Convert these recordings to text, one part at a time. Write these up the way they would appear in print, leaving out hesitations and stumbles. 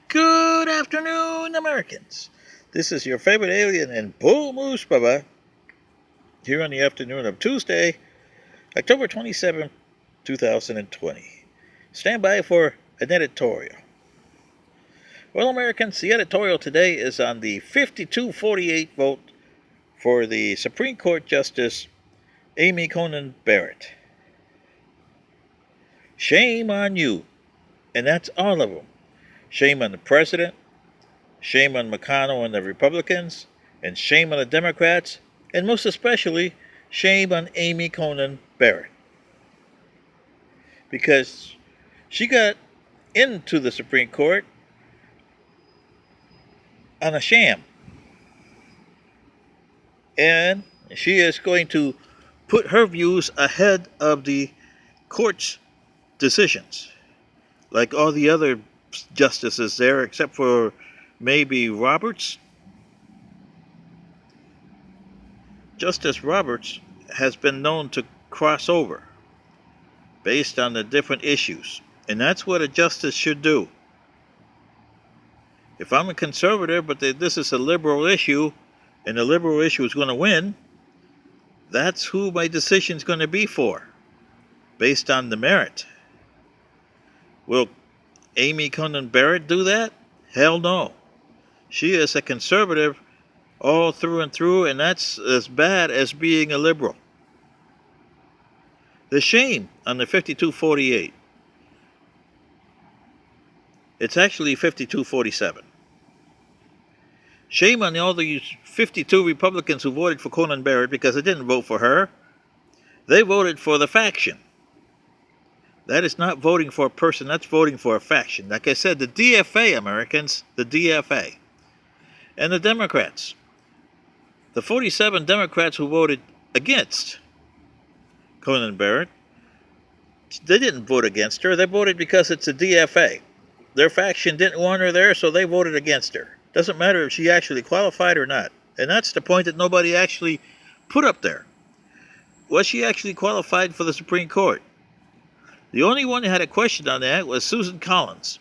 Good afternoon, Americans. This is your favorite alien and Bull Moose Bubba here on the afternoon of Tuesday, October 27th, 2020. Stand by for an editorial. Well, Americans, the editorial today is on the 52-48 vote for the Supreme Court Justice Amy Coney Barrett. Shame on you, and that's all of them. Shame on the president, shame on McConnell and the Republicans, and shame on the Democrats, and most especially, shame on Amy Coney Barrett. Because she got into the Supreme Court on a sham. And she is going to put her views ahead of the court's decisions. Like all the other justices there, except for maybe Roberts. Justice Roberts has been known to cross over based on the different issues. And that's what a justice should do. If I'm a conservative, but this is a liberal issue, and the liberal issue is going to win, that's who my decision is going to be for, based on the merit. Will Amy Coney Barrett do that? Hell no. She is a conservative all through and through, and that's as bad as being a liberal. The shame on the 52-48. It's actually 52-47. Shame on all the 52 Republicans who voted for Coney Barrett because they didn't vote for her. They voted for the faction. That is not voting for a person, that's voting for a faction. Like I said, the DFA, Americans, the DFA. And the Democrats. The 47 Democrats who voted against Coney Barrett, they didn't vote against her. They voted because it's a DFA. Their faction didn't want her there, so they voted against her. Doesn't matter if she actually qualified or not. And that's the point that nobody actually put up there. Was she actually qualified for the Supreme Court? The only one who had a question on that was Susan Collins.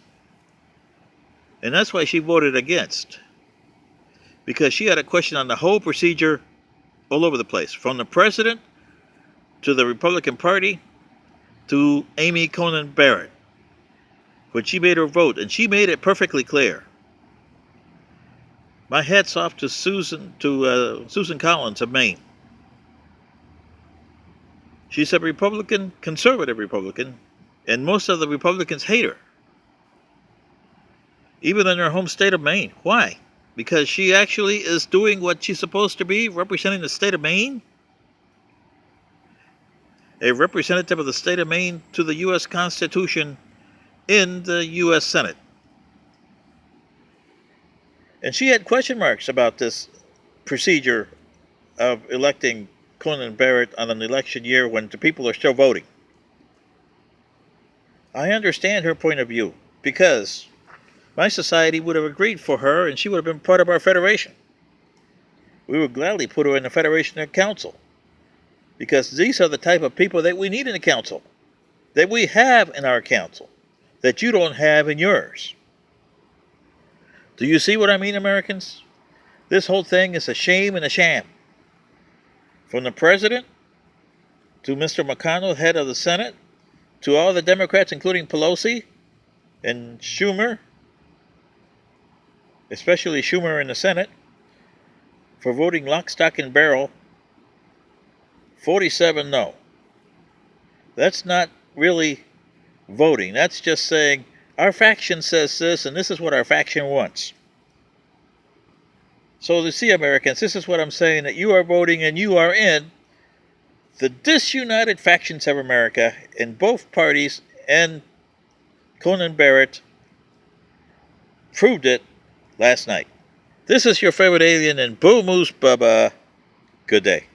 And that's why she voted against. Because she had a question on the whole procedure all over the place. From the president to the Republican Party to Amy Coney Barrett. When she made her vote, and she made it perfectly clear. My hat's off to Susan Collins of Maine. She's a Republican, conservative Republican, and most of the Republicans hate her. Even in her home state of Maine. Why? Because she actually is doing what she's supposed to be, representing the state of Maine. A representative of the state of Maine to the U.S. Constitution in the U.S. Senate. And she had question marks about this procedure of electing Coney Barrett on an election year when the people are still voting. I understand her point of view, because my society would have agreed for her and she would have been part of our federation. We would gladly put her in the Federation of Council, because these are the type of people that we need in the council, that we have in our council, that you don't have in yours. Do you see what I mean, Americans? This whole thing is a shame and a sham. From the president to Mr. McConnell, head of the Senate, to all the Democrats, including Pelosi and Schumer, especially Schumer in the Senate, for voting lock, stock, and barrel, 47 no. That's not really voting. That's just saying, our faction says this, and this is what our faction wants. So to see, Americans, this is what I'm saying, that you are voting and you are in the disunited factions of America in both parties, and Coney Barrett proved it last night. This is your favorite alien and Bull Moose Bubba. Good day.